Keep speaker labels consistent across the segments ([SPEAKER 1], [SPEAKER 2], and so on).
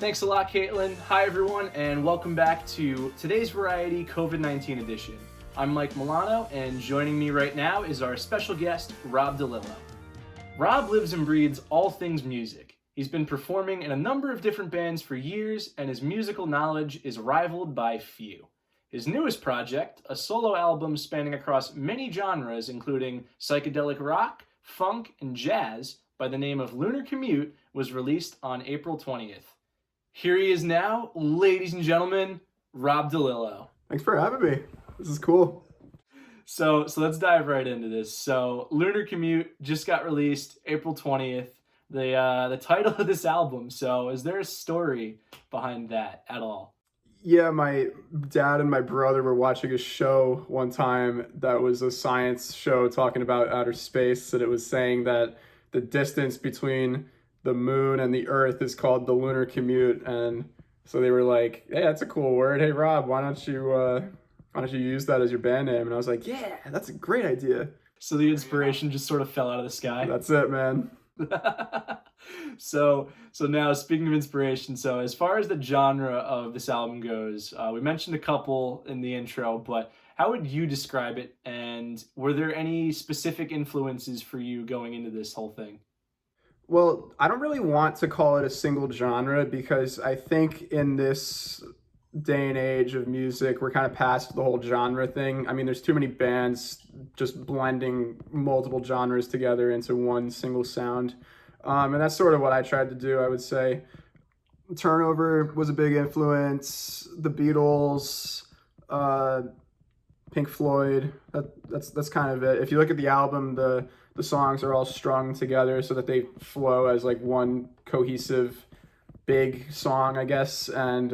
[SPEAKER 1] Thanks a lot, Caitlin. Hi, everyone, and welcome back to today's Variety COVID-19 edition. I'm Mike Milano, and joining me right now is our special guest, Rob DeLillo. Rob lives and breathes all things music. He's been performing in a number of different bands for years, and his musical knowledge is rivaled by few. His newest project, a solo album spanning across many genres, including psychedelic rock, funk, and jazz, by the name of Lunar Commute, was released on April 20th. Here he is now, ladies and gentlemen, Rob DeLillo.
[SPEAKER 2] Thanks for having me. This is cool.
[SPEAKER 1] So let's dive right into this. So Lunar Commute just got released April 20th. The title of this album. So is there a story behind that at all?
[SPEAKER 2] Yeah, my dad and my brother were watching a show one time that was a science show talking about outer space, and it was saying that the distance between the moon and the earth is called the lunar commute. And so they were like, hey, that's a cool word. Hey, Rob, why don't you use that as your band name? And I was like, yeah, that's a great idea.
[SPEAKER 1] So the inspiration just sort of fell out of the sky.
[SPEAKER 2] That's it, man.
[SPEAKER 1] So now, speaking of inspiration, so as far as the genre of this album goes, we mentioned a couple in the intro, but how would you describe it? And were there any specific influences for you going into this whole thing?
[SPEAKER 2] Well, I don't really want to call it a single genre because I think in this day and age of music, we're kind of past the whole genre thing. I mean, there's too many bands just blending multiple genres together into one single sound. And that's sort of what I tried to do, I would say. Turnover was a big influence. The Beatles, Pink Floyd, that's kind of it. If you look at the album, the songs are all strung together so that they flow as like one cohesive big song, I guess. And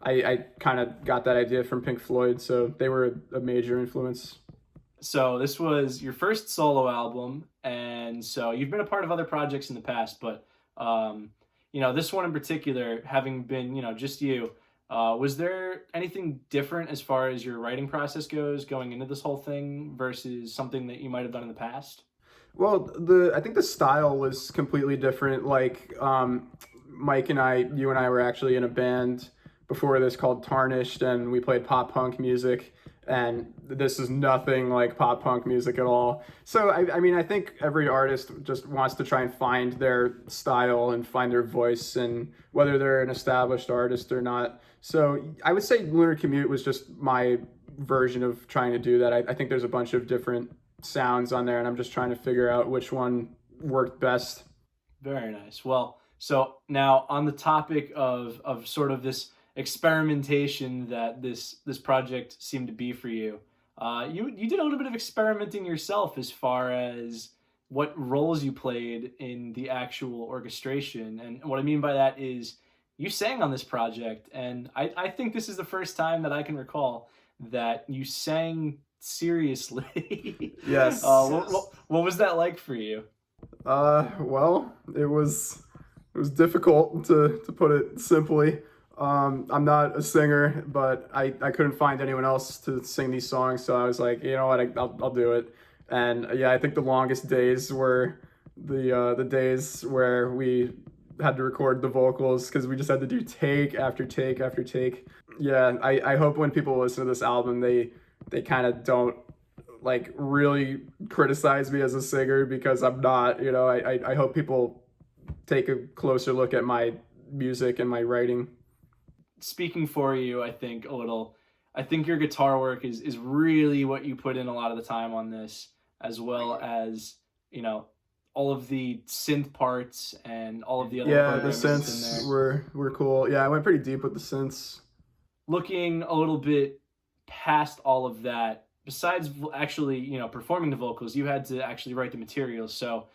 [SPEAKER 2] I kind of got that idea from Pink Floyd, so they were a major influence.
[SPEAKER 1] So this was your first solo album, and so you've been a part of other projects in the past, but this one in particular, having been just you, was there anything different as far as your writing process goes going into this whole thing versus something that you might have done in the past?
[SPEAKER 2] Well, I think the style was completely different. Like Mike and you and I were actually in a band before this called Tarnished, and we played pop punk music, and this is nothing like pop punk music at all. So I mean, I think every artist just wants to try and find their style and find their voice, and whether they're an established artist or not. So I would say Lunar Commute was just my version of trying to do that. I think there's a bunch of different sounds on there, and I'm just trying to figure out which one worked best.
[SPEAKER 1] Very nice. Well, so now on the topic of sort of this experimentation that this project seemed to be for you, you did a little bit of experimenting yourself as far as what roles you played in the actual orchestration. And what I mean by that is you sang on this project, and I think this is the first time that I can recall that you sang seriously.
[SPEAKER 2] Yes.
[SPEAKER 1] What was that like for you?
[SPEAKER 2] Well, it was difficult to put it simply. I'm not a singer, but I couldn't find anyone else to sing these songs, so I was like, you know what, I'll do it. And yeah, I think the longest days were the days where we had to record the vocals because we just had to do take after take after take. Yeah, I hope when people listen to this album, they kind of don't like really criticize me as a singer, because I'm not. I hope people take a closer look at my music and my writing.
[SPEAKER 1] Speaking for you, I think your guitar work is really what you put in a lot of the time on this, as well as all of the synth parts and all of the other
[SPEAKER 2] the synths were cool. Yeah, I went pretty deep with the synths.
[SPEAKER 1] Looking a little bit past all of that, besides actually performing the vocals, you had to actually write the materials. So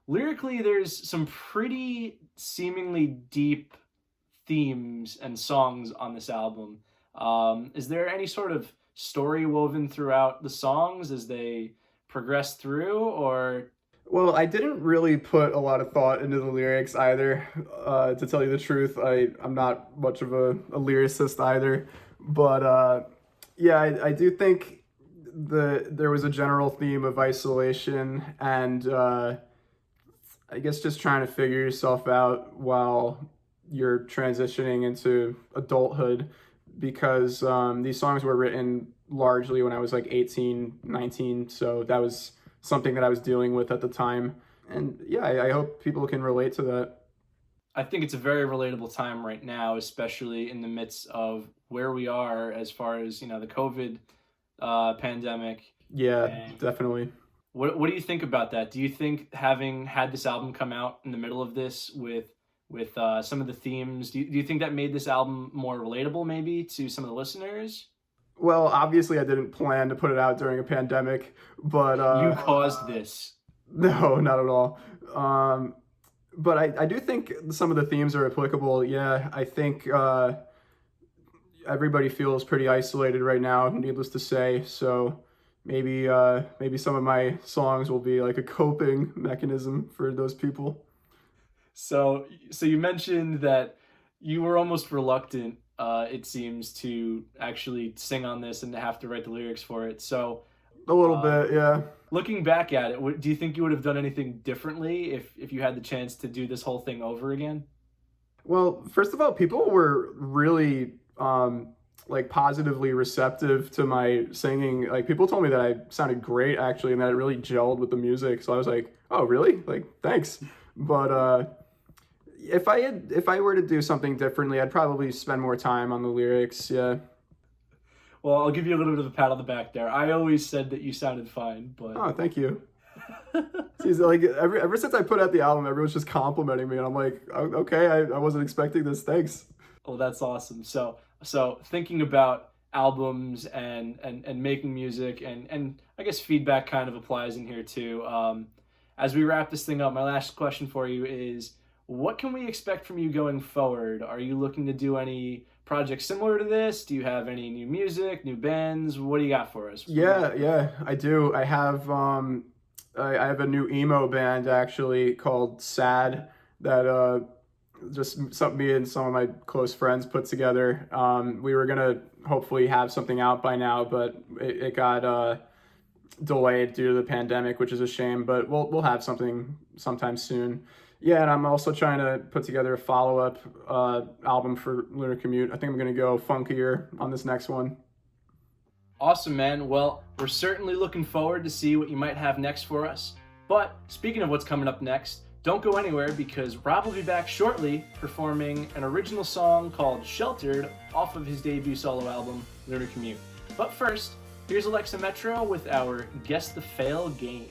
[SPEAKER 1] lyrically, there's some pretty seemingly deep themes and songs on this album. Is there any sort of story woven throughout the songs as they progress through, or?
[SPEAKER 2] Well, I didn't really put a lot of thought into the lyrics either. To tell you the truth, I'm not much of a lyricist either. But yeah, I do think there was a general theme of isolation and I guess just trying to figure yourself out while you're transitioning into adulthood because these songs were written largely when I was like 18, 19. So that was something that I was dealing with at the time. And yeah, I hope people can relate to that.
[SPEAKER 1] I think it's a very relatable time right now, especially in the midst of where we are as far as, the COVID pandemic.
[SPEAKER 2] Yeah,
[SPEAKER 1] And
[SPEAKER 2] definitely.
[SPEAKER 1] what do you think about that? Do you think having had this album come out in the middle of this with some of the themes, do you think that made this album more relatable maybe to some of the listeners?
[SPEAKER 2] Well, obviously, I didn't plan to put it out during a pandemic, but
[SPEAKER 1] You caused this.
[SPEAKER 2] no, not at all. But I do think some of the themes are applicable. Yeah, I think everybody feels pretty isolated right now, needless to say. So maybe some of my songs will be like a coping mechanism for those people.
[SPEAKER 1] So you mentioned that you were almost reluctant, it seems, to actually sing on this and to have to write the lyrics for it. So,
[SPEAKER 2] A little
[SPEAKER 1] uh,
[SPEAKER 2] bit, yeah.
[SPEAKER 1] looking back at it, do you think you would have done anything differently if you had the chance to do this whole thing over again?
[SPEAKER 2] Well, first of all, people were really like positively receptive to my singing. Like people told me that I sounded great actually, and that it really gelled with the music. So I was like, "Oh, really? Like, thanks." But if I were to do something differently, I'd probably spend more time on the lyrics. Yeah.
[SPEAKER 1] Well, I'll give you a little bit of a pat on the back there. I always said that you sounded fine, but
[SPEAKER 2] Oh, thank you. See, like ever since I put out the album, everyone's just complimenting me, and I'm like, "Oh, okay, I wasn't expecting this. Thanks."
[SPEAKER 1] well, that's awesome. So thinking about albums and making music and I guess feedback kind of applies in here too. As we wrap this thing up, my last question for you is, what can we expect from you going forward? Are you looking to do any projects similar to this? Do you have any new music, new bands? What do you got for us?
[SPEAKER 2] Yeah, I do. I have a new emo band actually called Sad that just some me and some of my close friends put together. We were gonna hopefully have something out by now, but it got delayed due to the pandemic, which is a shame. But we'll have something sometime soon. Yeah, and I'm also trying to put together a follow-up album for Lunar Commute. I think I'm gonna go funkier on this next one.
[SPEAKER 1] Awesome, man. Well, we're certainly looking forward to see what you might have next for us. But speaking of what's coming up next, don't go anywhere because Rob will be back shortly performing an original song called Sheltered off of his debut solo album, Lunar Commute. But first, here's Alexa Metro with our Guess the Fail game.